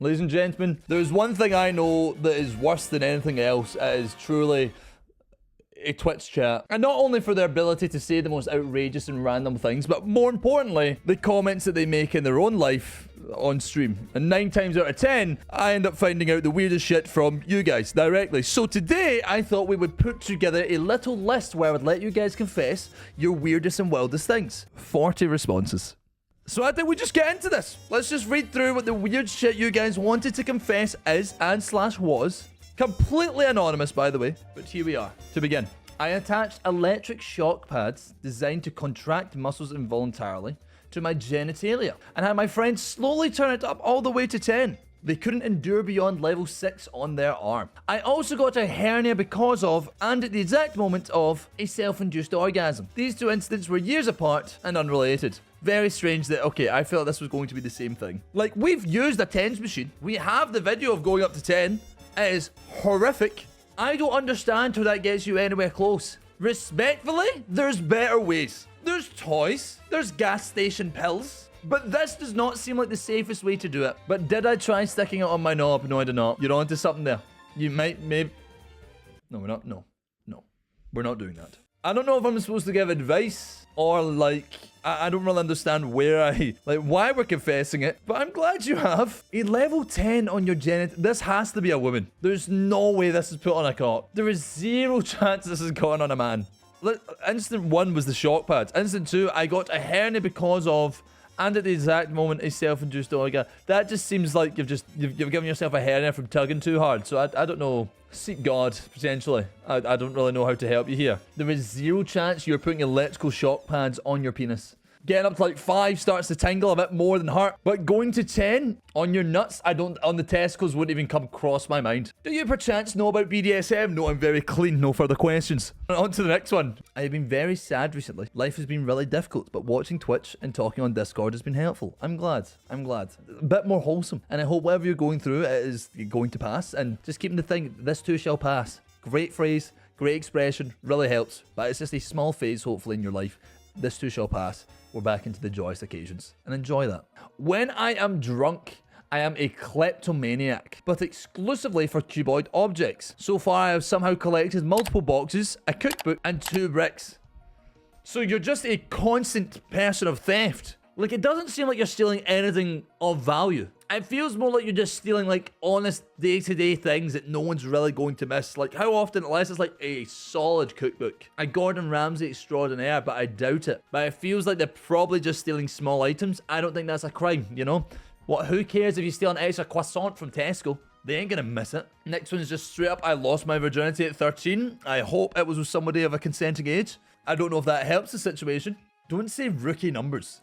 Ladies and gentlemen, there's one thing I know that is worse than anything else. It is truly a Twitch chat. And not only for their ability to say the most outrageous and random things, but more importantly, the comments that they make in their own life on stream. And 9 times out of 10, I end up finding out the weirdest shit from you guys directly. So today, I thought we would put together a little list where I would let you guys confess your weirdest and wildest things. 40 responses. So I think we just get into this. Let's just read through what the weird shit you guys wanted to confess is and / was. Completely anonymous, by the way. But here we are. To begin, I attached electric shock pads designed to contract muscles involuntarily to my genitalia and had my friends slowly turn it up all the way to 10. They couldn't endure beyond level 6 on their arm. I also got a hernia because of, and at the exact moment of, a self-induced orgasm. These two incidents were years apart and unrelated. Very strange that, okay, I felt this was going to be the same thing. Like, we've used a tens machine. We have the video of going up to 10. It is horrific. I don't understand how that gets you anywhere close. Respectfully, there's better ways. There's toys. There's gas station pills. But this does not seem like the safest way to do it. But did I try sticking it on my knob? No, I did not. You're onto something there. You might, maybe... No, we're not. No. We're not doing that. I don't know if I'm supposed to give advice or, like... I don't really understand why we're confessing it, but I'm glad you have. A level 10 on your this has to be a woman. There's no way this is put on a cock. There is 0 chance this is going on a man. Instant 1 was the shock pads. Instant 2, I got a hernia because of, and at the exact moment, a self-induced orgasm. That just seems like you've given yourself a hernia from tugging too hard. So I don't know. Seek God, potentially. I don't really know how to help you here. There is 0 chance you're putting electrical shock pads on your penis. Getting up to like 5 starts to tingle a bit more than hurt. But going to 10 on your nuts, on the testicles wouldn't even come across my mind. Do you perchance know about BDSM? No, I'm very clean. No further questions. On to the next one. I have been very sad recently. Life has been really difficult, but watching Twitch and talking on Discord has been helpful. I'm glad. A bit more wholesome. And I hope whatever you're going through, it is going to pass. And just keeping the thing, this too shall pass. Great phrase, great expression, really helps. But it's just a small phase, hopefully, in your life. This too shall pass. We're back into the joyous occasions. And enjoy that. When I am drunk, I am a kleptomaniac, but exclusively for cuboid objects. So far, I have somehow collected multiple boxes, a cookbook, and 2 bricks. So you're just a constant person of theft. Like, it doesn't seem like you're stealing anything of value. It feels more like you're just stealing, like, honest day-to-day things that no one's really going to miss. Like, how often, unless it's, like, a solid cookbook. A Gordon Ramsay extraordinaire, but I doubt it. But it feels like they're probably just stealing small items. I don't think that's a crime, you know? What? Who cares if you steal an extra croissant from Tesco? They ain't gonna miss it. Next one is just straight up, I lost my virginity at 13. I hope it was with somebody of a consenting age. I don't know if that helps the situation. Don't say rookie numbers.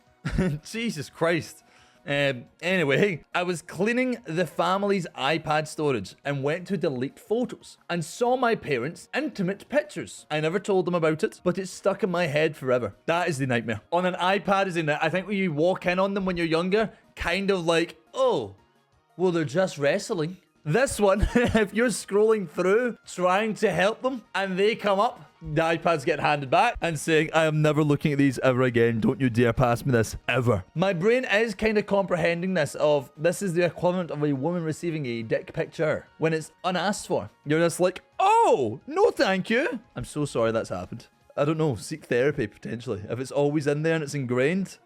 Jesus Christ. Anyway, I was cleaning the family's iPad storage and went to delete photos and saw my parents' intimate pictures. I never told them about it, but it's stuck in my head forever. That is the nightmare. On an iPad is in it. I think when you walk in on them when you're younger, kind of like, oh, well, they're just wrestling. This one, if you're scrolling through trying to help them and they come up, the iPad's getting handed back and saying, I am never looking at these ever again. Don't you dare pass me this ever. My brain is kind of comprehending this is the equivalent of a woman receiving a dick picture when it's unasked for. You're just like, oh, no thank you. I'm so sorry that's happened. I don't know, seek therapy potentially. If it's always in there and it's ingrained.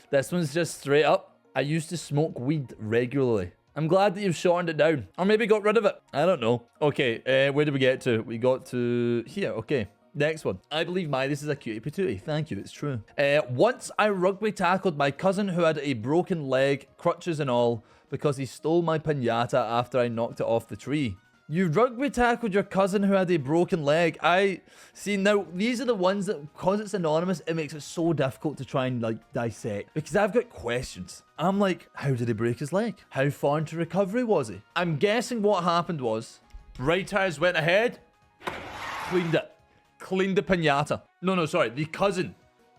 This one's just straight up. I used to smoke weed regularly. I'm glad that you've shortened it down. Or maybe got rid of it. I don't know. Okay, where did we get to? We got to here. Okay. Next one. I believe Midas is a cutie patootie. Thank you, it's true. Once I rugby tackled my cousin who had a broken leg, crutches and all, because he stole my piñata after I knocked it off the tree. You rugby tackled your cousin who had a broken leg. I see now, these are the ones that, because it's anonymous, it makes it so difficult to try and like dissect. Because I've got questions. I'm like, how did he break his leg? How far into recovery was he? I'm guessing what happened was, right eyes went ahead, cleaned it. Cleaned the piñata. No, sorry. The cousin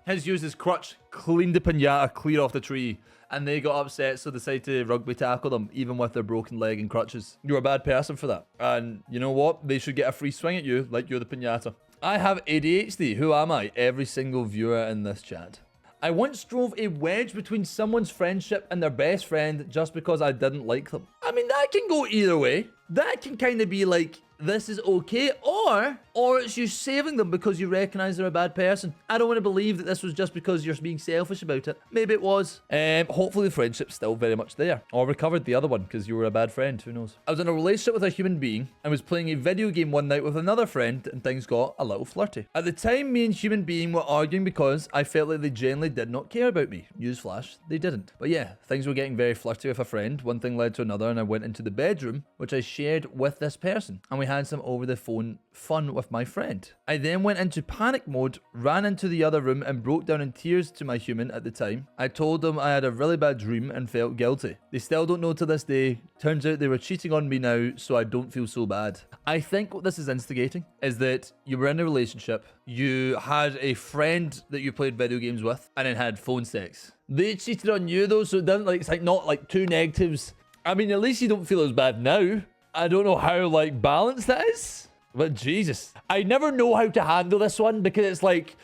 has used his crutch, cleaned the piñata clear off the tree, and they got upset, so decided to rugby tackle them, even with their broken leg and crutches. You're a bad person for that. And you know what? They should get a free swing at you, like you're the piñata. I have ADHD. Who am I? Every single viewer in this chat. I once drove a wedge between someone's friendship and their best friend just because I didn't like them. I mean, that can go either way. That can kind of be like, this is okay, or it's you saving them because you recognize they're a bad person. I don't want to believe that this was just because you're being selfish about it. Maybe it was. Hopefully the friendship's still very much there, or recovered the other one because you were a bad friend. Who knows? I was in a relationship with a human being and was playing a video game one night with another friend, and things got a little flirty. At the time, me and human being were arguing because I felt like they genuinely did not care about me. Newsflash, they didn't. But yeah, things were getting very flirty with a friend. One thing led to another, and I went into the bedroom, which I shared with this person, and we had some over the phone fun with my friend. I then went into panic mode, ran into the other room, and broke down in tears to my human at the time. I told them I had a really bad dream and felt guilty. They still don't know to this day. Turns out they were cheating on me now, so I don't feel so bad. I think what this is instigating is that you were in a relationship, you had a friend that you played video games with, and then had phone sex. They cheated on you though, so it doesn't like, it's like not like two negatives. I mean, at least you don't feel as bad now. I don't know how like balanced that is, but Jesus, I never know how to handle this one because it's like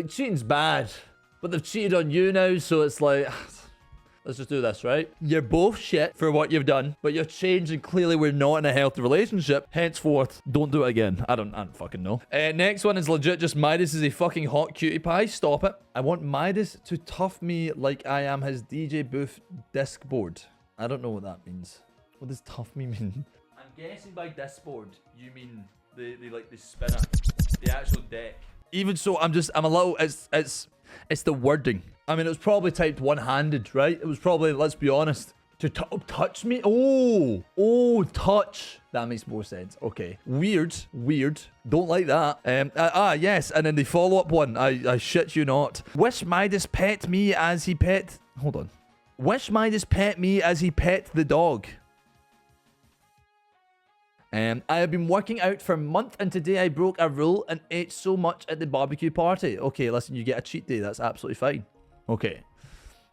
cheating's bad, but they've cheated on you now, so it's like, let's just do this, right? You're both shit for what you've done, but you're changed and clearly we're not in a healthy relationship. Henceforth, don't do it again. I don't fucking know. Next one is legit just Midas is a fucking hot cutie pie. Stop it. I want Midas to tough me like I am his DJ booth disc board. I don't know what that means. What does tough me mean? I'm guessing by disc board, you mean the like the spinner, the actual deck. Even so, I'm a little, it's the wording. I mean, it was probably typed one-handed, right? It was probably, let's be honest, to touch me. Oh, touch. That makes more sense. Okay. Weird. Don't like that. Yes. And then the follow-up one, I shit you not. Wish Midas pet me as he pet. Hold on. Wish Midas pet me as he pet the dog. I have been working out for a month and today I broke a rule and ate so much at the barbecue party. Okay, listen, you get a cheat day. That's absolutely fine. Okay.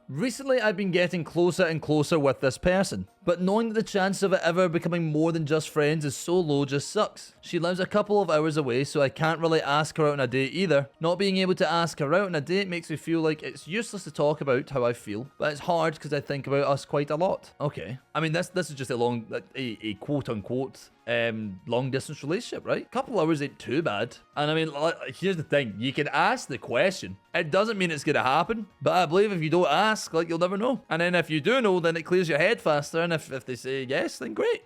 Recently, I've been getting closer and closer with this person, but knowing that the chance of it ever becoming more than just friends is so low just sucks. She lives a couple of hours away, so I can't really ask her out on a date either. Not being able to ask her out on a date makes me feel like it's useless to talk about how I feel, but it's hard because I think about us quite a lot. Okay. I mean, this is just a quote-unquote long distance relationship, right? A couple hours ain't too bad. And I mean, here's the thing, you can ask the question. It doesn't mean it's gonna happen, but I believe if you don't ask, like, you'll never know. And then if you do know, then it clears your head faster, and if they say yes, then great.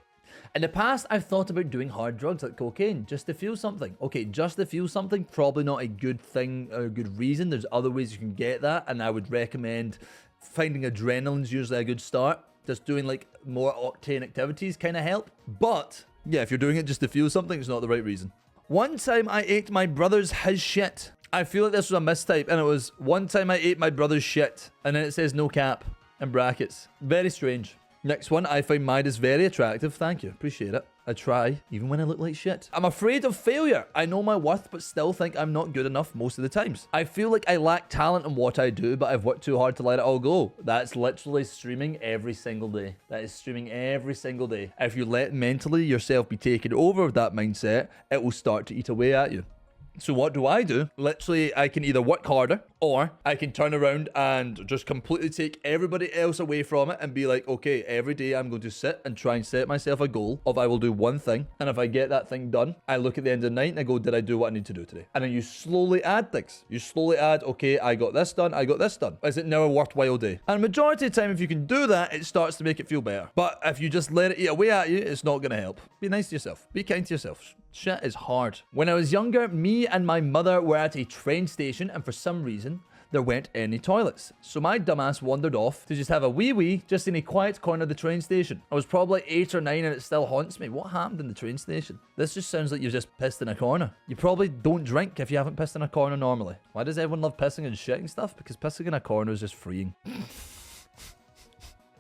In the past, I've thought about doing hard drugs like cocaine just to feel something. Okay, just to feel something, probably not a good thing or a good reason. There's other ways you can get that, and I would recommend finding adrenaline's usually a good start. Just doing like more octane activities kind of help. But yeah, if you're doing it just to feel something, it's not the right reason. One time I ate my brother's his shit. I feel like this was a mistype, and it was one time I ate my brother's shit, and then it says no cap in brackets. Very strange. Next one, I find Midas very attractive. Thank you. Appreciate it. I try, even when I look like shit. I'm afraid of failure. I know my worth, but still think I'm not good enough most of the times. I feel like I lack talent in what I do, but I've worked too hard to let it all go. That's literally streaming every single day. That is streaming every single day. If you let mentally yourself be taken over with that mindset, it will start to eat away at you. So what do? Literally, I can either work harder or I can turn around and just completely take everybody else away from it and be like, okay, every day I'm going to sit and try and set myself a goal of I will do one thing. And if I get that thing done, I look at the end of the night and I go, did I do what I need to do today? And then you slowly add things. You slowly add, okay, I got this done. I got this done. Is it now a worthwhile day? And majority of the time, if you can do that, it starts to make it feel better. But if you just let it eat away at you, it's not going to help. Be nice to yourself. Be kind to yourself. Shit is hard. When I was younger, me and my mother were at a train station, and for some reason, there weren't any toilets. So my dumbass wandered off to just have a wee just in a quiet corner of the train station. I was probably 8 or 9 and it still haunts me. What happened in the train station? This just sounds like you just pissed in a corner. You probably don't drink if you haven't pissed in a corner normally. Why does everyone love pissing and shitting stuff? Because pissing in a corner is just freeing.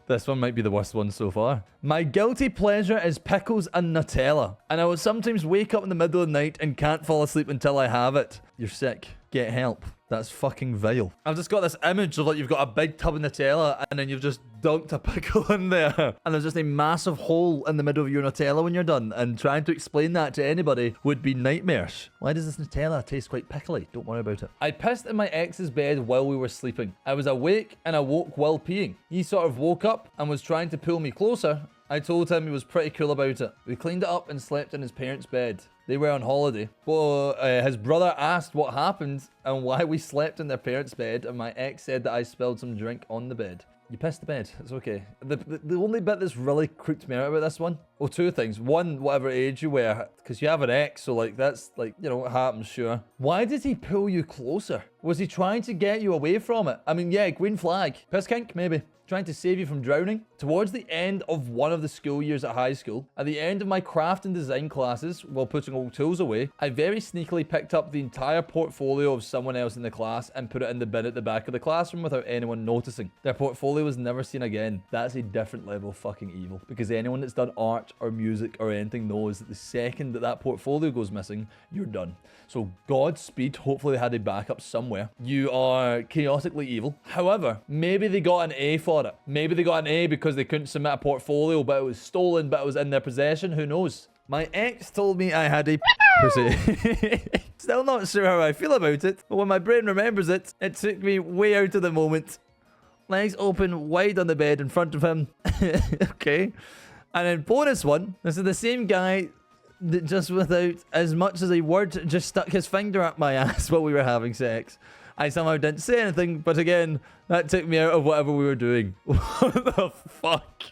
This one might be the worst one so far. My guilty pleasure is pickles and Nutella. And I will sometimes wake up in the middle of the night and can't fall asleep until I have it. You're sick. Get help. That's fucking vile. I've just got this image of like you've got a big tub of Nutella and then you've just dunked a pickle in there. And there's just a massive hole in the middle of your Nutella when you're done. And trying to explain that to anybody would be nightmares. Why does this Nutella taste quite pickly? Don't worry about it. I pissed in my ex's bed while we were sleeping. I was awake and awoke while peeing. He sort of woke up and was trying to pull me closer. I told him he was pretty cool about it. We cleaned it up and slept in his parents' bed. They were on holiday. But his brother asked what happened and why we slept in their parents' bed, and my ex said that I spilled some drink on the bed. You pissed the bed. It's okay. The only bit that's really creeped me out about this one, well, two things. One, whatever age you were, because you have an ex, so like that's like, you know, what happens, sure. Why did he pull you closer? Was he trying to get you away from it? I mean, yeah, green flag. Piss kink, maybe. Trying to save you from drowning. Towards the end of one of the school years at high school, at the end of my craft and design classes, while putting old tools away, I very sneakily picked up the entire portfolio of someone else in the class and put it in the bin at the back of the classroom without anyone noticing. Their portfolio was never seen again. That's a different level of fucking evil, because anyone that's done art or music or anything knows that the second that that portfolio goes missing, you're done. So Godspeed. Hopefully they had a backup somewhere. You are chaotically evil. However, maybe they got an A for it. Maybe they got an A because they couldn't submit a portfolio, but it was stolen, but it was in their possession. Who knows? My ex told me I had a pussy. Still not sure how I feel about it, but when my brain remembers it, it took me way out of the moment. Legs open wide on the bed in front of him. Okay. And then bonus one, this is the same guy that just without as much as a word just stuck his finger up my ass while we were having sex. I somehow didn't say anything, but again, that took me out of whatever we were doing. What the fuck?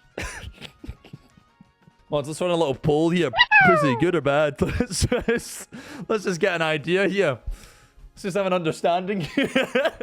Well, let's run a little poll here. Pussy, good or bad? Let's just get an idea here. Let's just have an understanding here.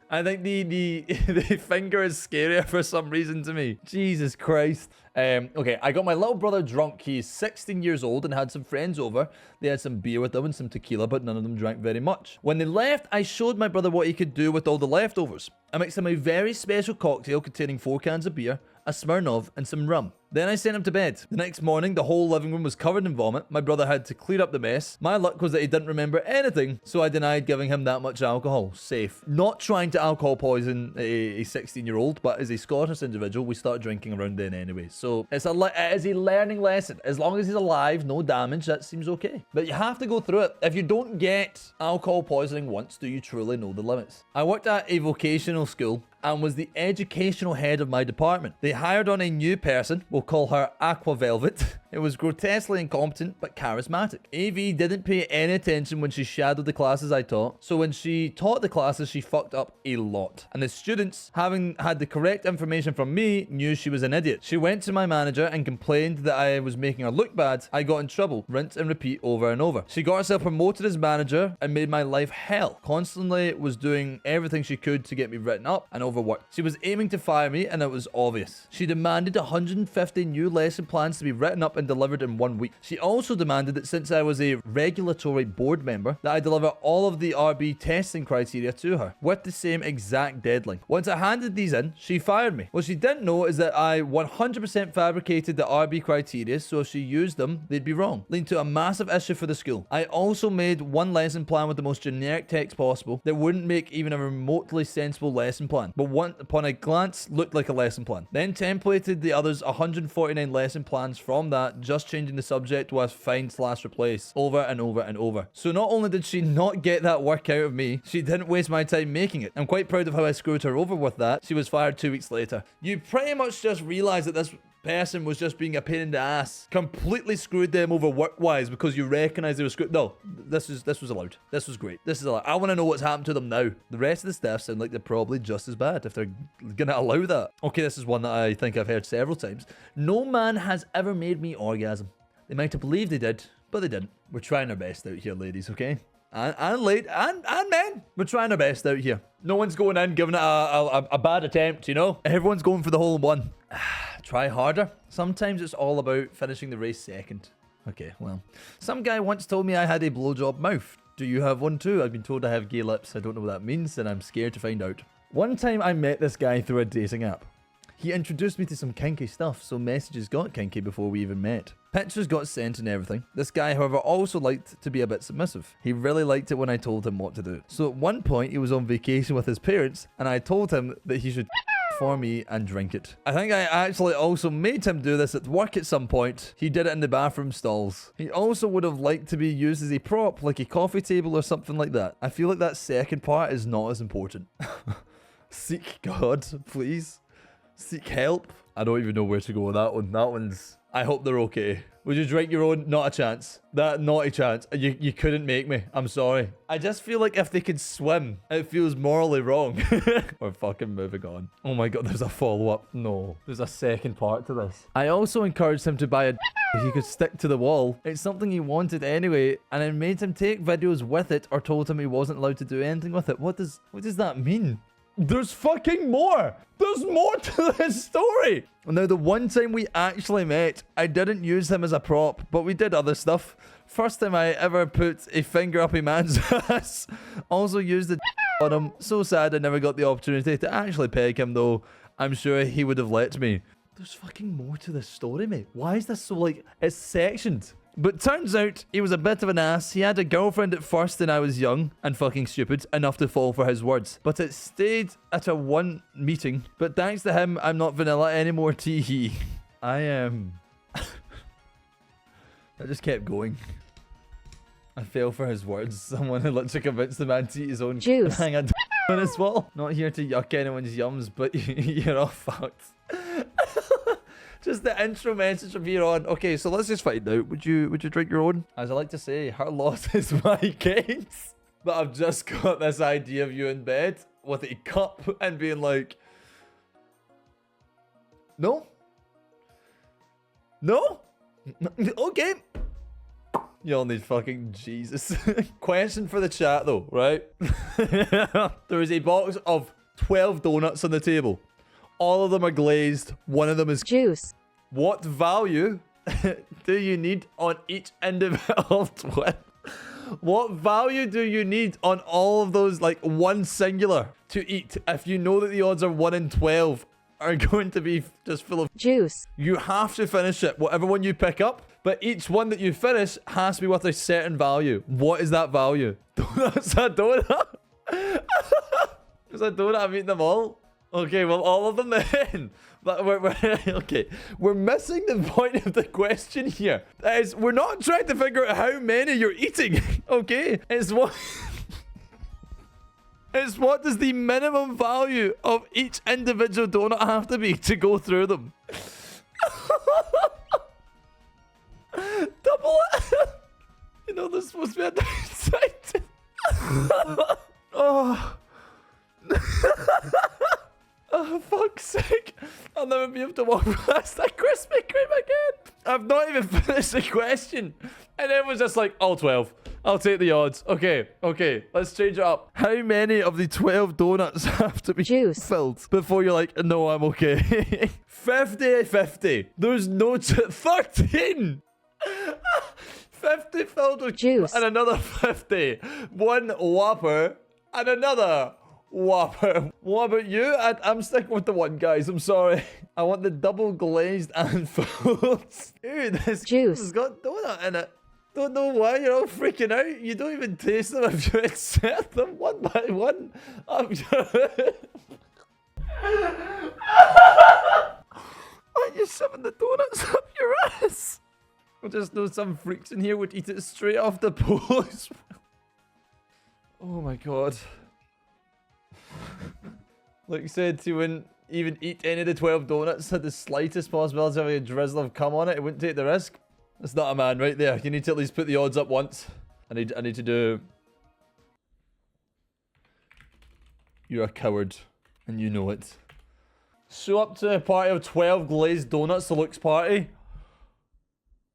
I think the finger is scarier for some reason to me. Jesus Christ. Okay, I got my little brother drunk. He's 16 years old and had some friends over. They had some beer with them and some tequila, but none of them drank very much. When they left, I showed my brother what he could do with all the leftovers. I mixed him a very special cocktail containing 4 cans of beer, a Smirnoff, and some rum. Then I sent him to bed. The next morning, the whole living room was covered in vomit. My brother had to clear up the mess. My luck was that he didn't remember anything, so I denied giving him that much alcohol. Safe. Not trying to alcohol poison a 16-year-old, but as a Scottish individual, we start drinking around then anyway. So it is a learning lesson. As long as he's alive, no damage, that seems okay. But you have to go through it. If you don't get alcohol poisoning once, do you truly know the limits? I worked at a vocational school and was the educational head of my department. They hired on a new person, we'll call her Aqua Velvet. It was grotesquely incompetent, but charismatic. AV didn't pay any attention when she shadowed the classes I taught, so when she taught the classes, she fucked up a lot. And the students, having had the correct information from me, knew she was an idiot. She went to my manager and complained that I was making her look bad. I got in trouble, rinse and repeat over and over. She got herself promoted as manager and made my life hell. Constantly was doing everything she could to get me written up and overworked. She was aiming to fire me, and it was obvious. She demanded 150 new lesson plans to be written up and delivered in 1 week. She also demanded that since I was a regulatory board member, that I deliver all of the RB testing criteria to her with the same exact deadline. Once I handed these in, she fired me. What she didn't know is that I 100% fabricated the RB criteria, so if she used them, they'd be wrong, leading to a massive issue for the school. I also made one lesson plan with the most generic text possible that wouldn't make even a remotely sensible lesson plan, but one upon a glance looked like a lesson plan. Then templated the others 149 lesson plans from that, just changing the subject with find/replace over and over and over. So not only did she not get that work out of me, she didn't waste my time making it. I'm quite proud of how I screwed her over with that. She was fired 2 weeks later. You pretty much just realized that this person was just being a pain in the ass. Completely screwed them over work-wise because you recognize they were screwed. No, this was allowed. This was great. This is allowed. I want to know what's happened to them now. The rest of the staff sound like they're probably just as bad if they're gonna allow that. Okay, this is one that I think I've heard several times. No man has ever made me orgasm. They might have believed they did, but they didn't. We're trying our best out here, ladies, okay? And men, we're trying our best out here. No one's going in giving it a bad attempt, you know? Everyone's going for the hole in one. Try harder. Sometimes it's all about finishing the race second. Okay, well. Some guy once told me I had a blowjob mouth. Do you have one too? I've been told I have gay lips. I don't know what that means, and I'm scared to find out. One time I met this guy through a dating app. He introduced me to some kinky stuff, so messages got kinky before we even met. Pictures got sent and everything. This guy, however, also liked to be a bit submissive. He really liked it when I told him what to do. So at one point, he was on vacation with his parents, and I told him that he should for me and drink it. I think I actually also made him do this at work at some point. He did it in the bathroom stalls. He also would have liked to be used as a prop, like a coffee table or something like that. I feel like that second part is not as important. Seek God, please. Seek help. I don't even know where to go with that one. That one's... I hope they're okay. Would you drink your own? Not a chance. That not a chance. You couldn't make me. I'm sorry. I just feel like if they could swim, it feels morally wrong. We're fucking moving on. Oh my god, there's a follow-up. No. There's a second part to this. I also encouraged him to buy a he could stick to the wall. It's something he wanted anyway, and I made him take videos with it or told him he wasn't allowed to do anything with it. What does that mean? There's fucking more. There's more to this story. Now, the one time we actually met, I didn't use him as a prop, but we did other stuff. First time I ever put a finger up a man's ass. Also used the on him. So sad I never got the opportunity to actually peg him, though. I'm sure he would have let me. There's fucking more to this story, mate. Why is this so, like, it's sectioned? But turns out he was a bit of an ass. He had a girlfriend at first and I was young and fucking stupid enough to fall for his words. But it stayed at a one meeting. But thanks to him, I'm not vanilla anymore, tee-hee. I am... I just kept going. I fell for his words. Someone had literally convinced the man to eat his own juice. Hang on on his wall. Not here to yuck anyone's yums, but you're all fucked. Just the intro message from here on. Okay, so let's just find out. Would you drink your own? As I like to say, her loss is my gains. But I've just got this idea of you in bed with a cup and being like, no? No? Okay. Y'all need fucking Jesus. Question for the chat though, right? There is a box of 12 donuts on the table. All of them are glazed. One of them is juice. What value do you need on each individual 12? What value do you need on all of those, like, one singular to eat if you know that the odds are 1 in 12 are going to be just full of juice? You have to finish it, whatever one you pick up, but each one that you finish has to be worth a certain value. What is that value? That's a donut. It's a donut. I'm eating them all. Okay, well, all of them then. But okay, we're missing the point of the question here. That is, we're not trying to figure out how many you're eating. Okay, it's what... It's what does the minimum value of each individual donut have to be to go through them? Double it. You know, there's supposed to be a downside. Oh. Oh, fuck's sake. I'll never be able to walk past that Krispy Kreme again. I've not even finished the question. And it was just like, all 12. I'll take the odds. Okay, let's change it up. How many of the 12 donuts have to be filled before you're like, no, I'm okay? 50-50. There's no... 13! 50 filled with juice. And another 50. One Whopper and another Whopper. What about you? I'm sticking with the one, guys. I'm sorry. I want the double glazed and filled. Dude, this juice has got donut in it. Don't know why you're all freaking out. You don't even taste them if you accept them one by one. I'm Why are you shoving the donuts up your ass? I just know some freaks in here would eat it straight off the post. Oh my god. Like you said, he wouldn't even eat any of the 12 donuts. Had the slightest possibility of having a drizzle of cum on it. He wouldn't take the risk. That's not a man right there. You need to at least put the odds up once. I need to do... You're a coward. And you know it. Show up to a party of 12 glazed donuts, the Luke's party.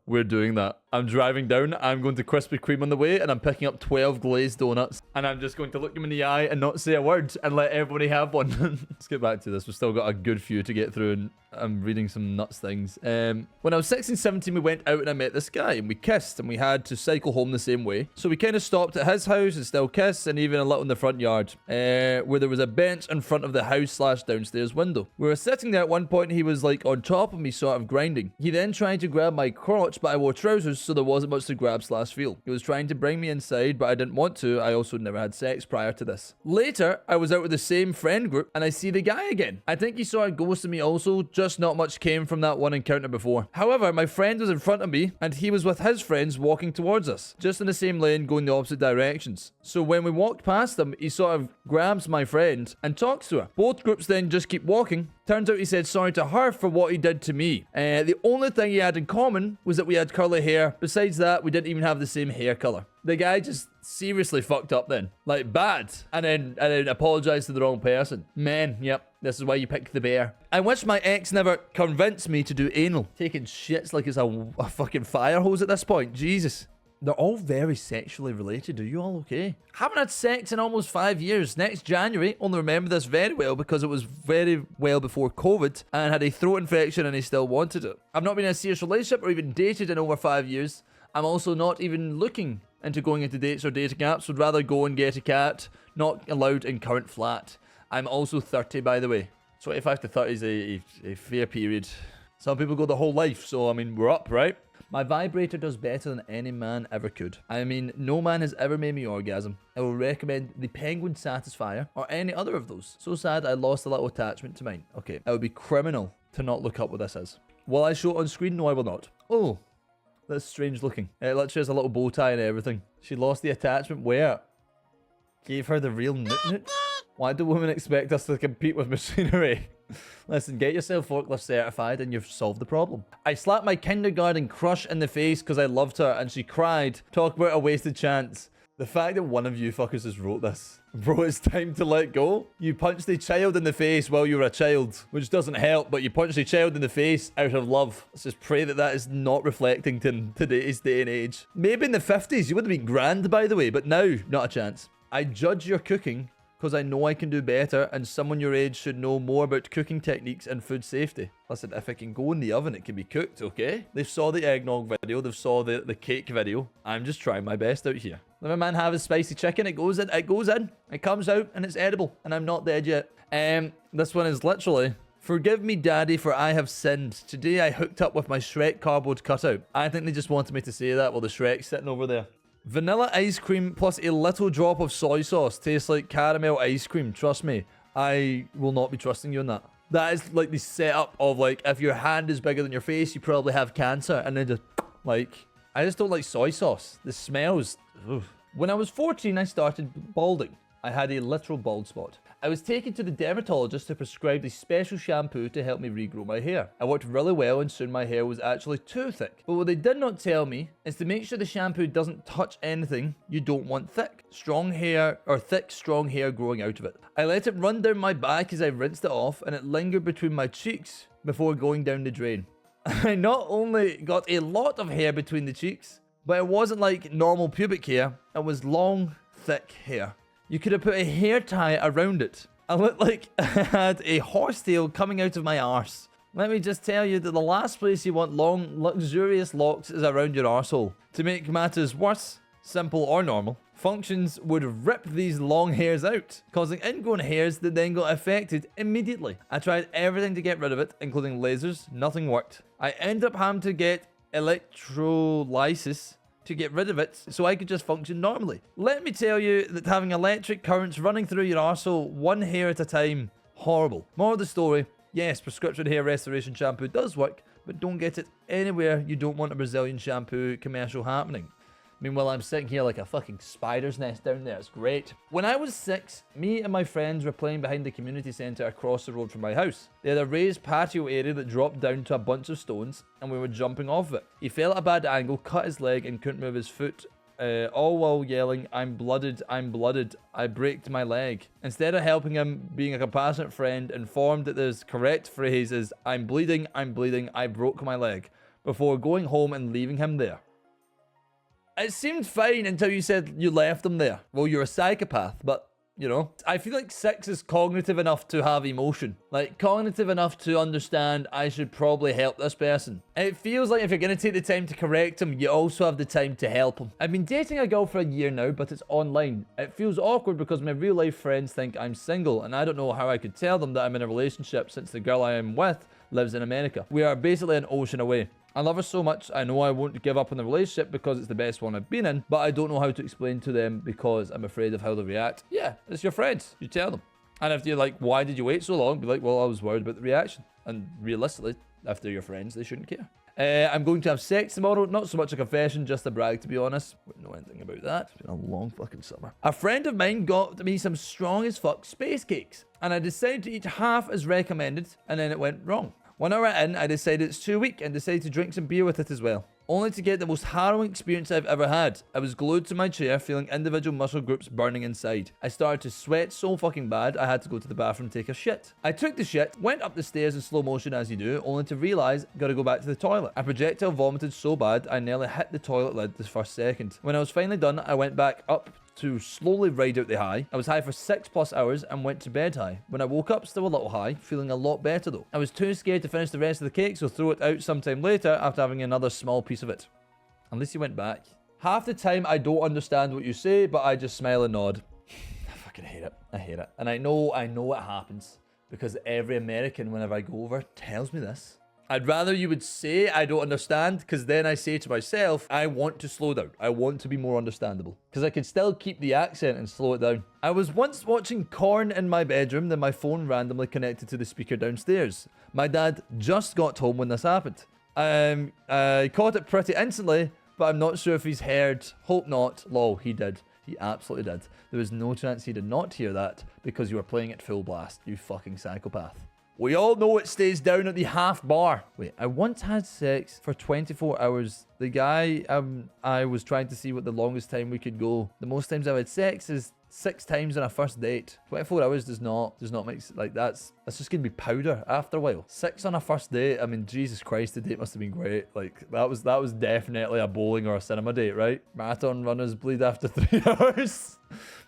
We're doing that. I'm driving down. I'm going to Krispy Kreme on the way, and I'm picking up 12 glazed donuts. And I'm just going to look him in the eye and not say a word and let everybody have one. Let's get back to this. We've still got a good few to get through, and I'm reading some nuts things. When I was 16, 17, we went out and I met this guy, and we kissed, and we had to cycle home the same way. So we kind of stopped at his house and still kissed, and even a little in the front yard, where there was a bench in front of the house/downstairs window. We were sitting there at one point, and he was like on top of me, sort of grinding. He then tried to grab my crotch, but I wore trousers, so there wasn't much to grab/feel. He was trying to bring me inside, but I didn't want to. I also never had sex prior to this. Later, I was out with the same friend group, and I see the guy again. I think he saw a ghost in me also, just not much came from that one encounter before. However, my friend was in front of me, and he was with his friends walking towards us, just in the same lane, going the opposite directions. So when we walked past them, he sort of grabs my friend and talks to her. Both groups then just keep walking, Turns out he said sorry to her for what he did to me. The only thing he had in common was that we had curly hair. Besides that, we didn't even have the same hair color. The guy just seriously fucked up then. Like, bad. And then apologized to the wrong person. Man, yep. This is why you pick the bear. I wish my ex never convinced me to do anal. Taking shits like it's a fucking fire hose at this point. Jesus. They're all very sexually related. Are you all okay? Haven't had sex in almost 5 years. Next January, only remember this very well because it was very well before COVID and had a throat infection and he still wanted it. I've not been in a serious relationship or even dated in over 5 years. I'm also not even looking into going into dates or dating apps. Would rather go and get a cat. Not allowed in current flat. I'm also 30, by the way. 25 to 30 is a fair period. Some people go the whole life, so I mean, we're up, right? My vibrator does better than any man ever could. I mean, no man has ever made me orgasm. I will recommend the Penguin Satisfier or any other of those. So sad I lost a little attachment to mine. Okay, it would be criminal to not look up what this is. Will I show it on screen? No, I will not. Oh, that's strange looking. It literally has a little bow tie and everything. She lost the attachment where? Gave her the real nut. Why do women expect us to compete with machinery? Listen, get yourself forklift certified and you've solved the problem. I slapped my kindergarten crush in the face because I loved her and she cried. Talk about a wasted chance. The fact that one of you fuckers has wrote this. Bro, it's time to let go. You punched a child in the face while you were a child, which doesn't help, but you punched a child in the face out of love. Let's just pray that that is not reflecting to today's day and age. Maybe in the 50s, you would have been grand, by the way, but now, not a chance. I judge your cooking because I know I can do better and someone your age should know more about cooking techniques and food safety. Listen, if it can go in the oven, it can be cooked, okay? They saw the eggnog video, they've saw the cake video. I'm just trying my best out here. Let my man have his spicy chicken, it goes in, it comes out, and it's edible, and I'm not dead yet. This one is literally, forgive me daddy for I have sinned. Today I hooked up with my Shrek cardboard cutout. I think they just wanted me to say that while the Shrek's sitting over there. Vanilla ice cream plus a little drop of soy sauce tastes like caramel ice cream. Trust me, I will not be trusting you on that. That is like the setup of like, if your hand is bigger than your face, you probably have cancer. And then just like, I just don't like soy sauce. The smells. Ugh. When I was 14, I started balding. I had a literal bald spot. I was taken to the dermatologist who prescribed a special shampoo to help me regrow my hair. It worked really well and soon my hair was actually too thick. But what they did not tell me is to make sure the shampoo doesn't touch anything you don't want thick. Strong hair or thick, strong hair growing out of it. I let it run down my back as I rinsed it off and it lingered between my cheeks before going down the drain. I not only got a lot of hair between the cheeks, but it wasn't like normal pubic hair. It was long, thick hair. You could have put a hair tie around it. I looked like I had a horsetail coming out of my arse. Let me just tell you that the last place you want long, luxurious locks is around your arsehole. To make matters worse, simple or normal, functions would rip these long hairs out, causing ingrown hairs that then got affected immediately. I tried everything to get rid of it, including lasers. Nothing worked. I ended up having to get electrolysis to get rid of it so I could just function normally. Let me tell you that having electric currents running through your arsehole one hair at a time, horrible. More of the story, yes, prescription hair restoration shampoo does work, but don't get it anywhere you don't want a Brazilian shampoo commercial happening. Meanwhile, I'm sitting here like a fucking spider's nest down there. It's great. When I was 6, me and my friends were playing behind the community centre across the road from my house. They had a raised patio area that dropped down to a bunch of stones, and we were jumping off of it. He fell at a bad angle, cut his leg, and couldn't move his foot, all while yelling, I'm blooded, I braked my leg. Instead of helping him, being a compassionate friend, informed that the correct phrase is, I'm bleeding, I broke my leg, before going home and leaving him there. It seemed fine until you said you left him there. Well, you're a psychopath, but, you know. I feel like 6 is cognitive enough to have emotion. Like, cognitive enough to understand I should probably help this person. It feels like if you're going to take the time to correct him, you also have the time to help him. I've been dating a girl for a year now, but it's online. It feels awkward because my real life friends think I'm single, and I don't know how I could tell them that I'm in a relationship since the girl I am with lives in America. We are basically an ocean away. I love her so much, I know I won't give up on the relationship because it's the best one I've been in, but I don't know how to explain to them because I'm afraid of how they'll react. Yeah, it's your friends. You tell them. And if you're like, why did you wait so long? Be like, well, I was worried about the reaction. And realistically, if they're your friends, they shouldn't care. I'm going to have sex tomorrow. Not so much a confession, just a brag, to be honest. Wouldn't know anything about that. It's been a long fucking summer. A friend of mine got me some strong as fuck space cakes, and I decided to eat half as recommended, and then it went wrong. 1 hour in, I decided it's too weak and decided to drink some beer with it as well, only to get the most harrowing experience I've ever had. I was glued to my chair, feeling individual muscle groups burning inside. I started to sweat so fucking bad, I had to go to the bathroom to take a shit. I took the shit, went up the stairs in slow motion as you do, only to realize, gotta go back to the toilet. A projectile vomited so bad, I nearly hit the toilet lid the first second. When I was finally done, I went back up to slowly ride out the high. I was high for 6+ hours and went to bed high. When I woke up, still a little high, feeling a lot better though. I was too scared to finish the rest of the cake, so throw it out sometime later after having another small piece of it. Unless you went back. Half the time I don't understand what you say, but I just smile and nod. I fucking hate it. I hate it. And I know it happens because every American, whenever I go over, tells me this. I'd rather you would say I don't understand, because then I say to myself, I want to slow down. I want to be more understandable. Because I can still keep the accent and slow it down. I was once watching Korn in my bedroom, then my phone randomly connected to the speaker downstairs. My dad just got home when this happened. I caught it pretty instantly, but I'm not sure if he's heard. Hope not. Lol, he did. He absolutely did. There was no chance he did not hear that because you were playing it full blast, you fucking psychopath. We all know it stays down at the half bar. Wait, I once had sex for 24 hours. The guy I was trying to see what the longest time we could go. The most times I've had sex is 6 times on a first date. 24 hours does not make, like, that's just gonna be powder after a while. 6 on a first date, I mean, Jesus Christ, the date must have been great. Like, that was definitely a bowling or a cinema date, right? Marathon runners bleed after 3 hours.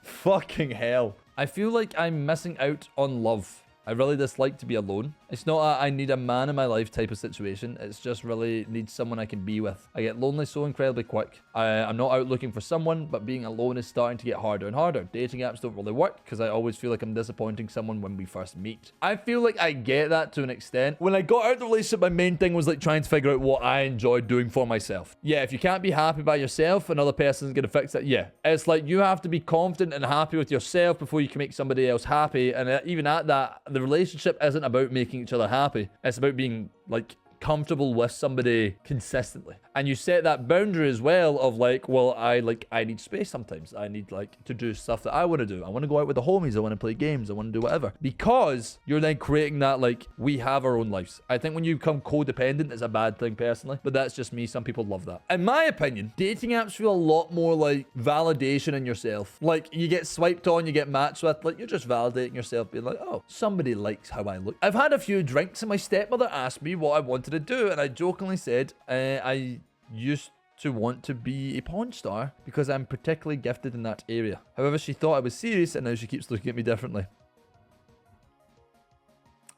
Fucking hell. I feel like I'm missing out on love. I really dislike to be alone. It's not a I need a man in my life type of situation. It's just really need someone I can be with. I get lonely so incredibly quick. I'm not out looking for someone, but being alone is starting to get harder and harder. Dating apps don't really work because I always feel like I'm disappointing someone when we first meet. I feel like I get that to an extent. When I got out of the relationship, my main thing was like trying to figure out what I enjoyed doing for myself. Yeah, if you can't be happy by yourself, another person's gonna fix it. Yeah, it's like you have to be confident and happy with yourself before you can make somebody else happy. And even at that, the relationship isn't about making each other happy. It's about being like comfortable with somebody consistently. And you set that boundary as well of like, well, I need space sometimes. I need like to do stuff that I want to do. I want to go out with the homies. I want to play games. I want to do whatever. Because you're then creating that like, we have our own lives. I think when you become codependent, it's a bad thing personally, but that's just me. Some people love that. In my opinion, dating apps feel a lot more like validation in yourself. Like you get swiped on, you get matched with, like you're just validating yourself, being like, oh, somebody likes how I look. I've had a few drinks and my stepmother asked me what I wanted to do, and I jokingly said, I used to want to be a porn star because I'm particularly gifted in that area. However, she thought I was serious and now she keeps looking at me differently.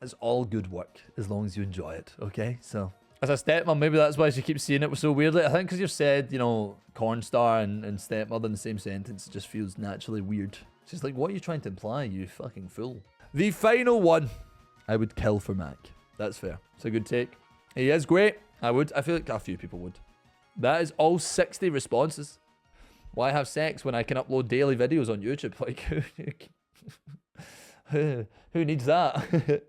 It's all good work as long as you enjoy it, okay? So, as a stepmom, maybe that's why she keeps seeing it so weirdly. I think because you've said, you know, corn star and stepmother in the same sentence, it just feels naturally weird. She's like, what are you trying to imply, you fucking fool? The final one, I would kill for Mac. That's fair. It's a good take. He is great. I feel like a few people would. That is all 60 responses. Why have sex when I can upload daily videos on YouTube? Like, who needs that?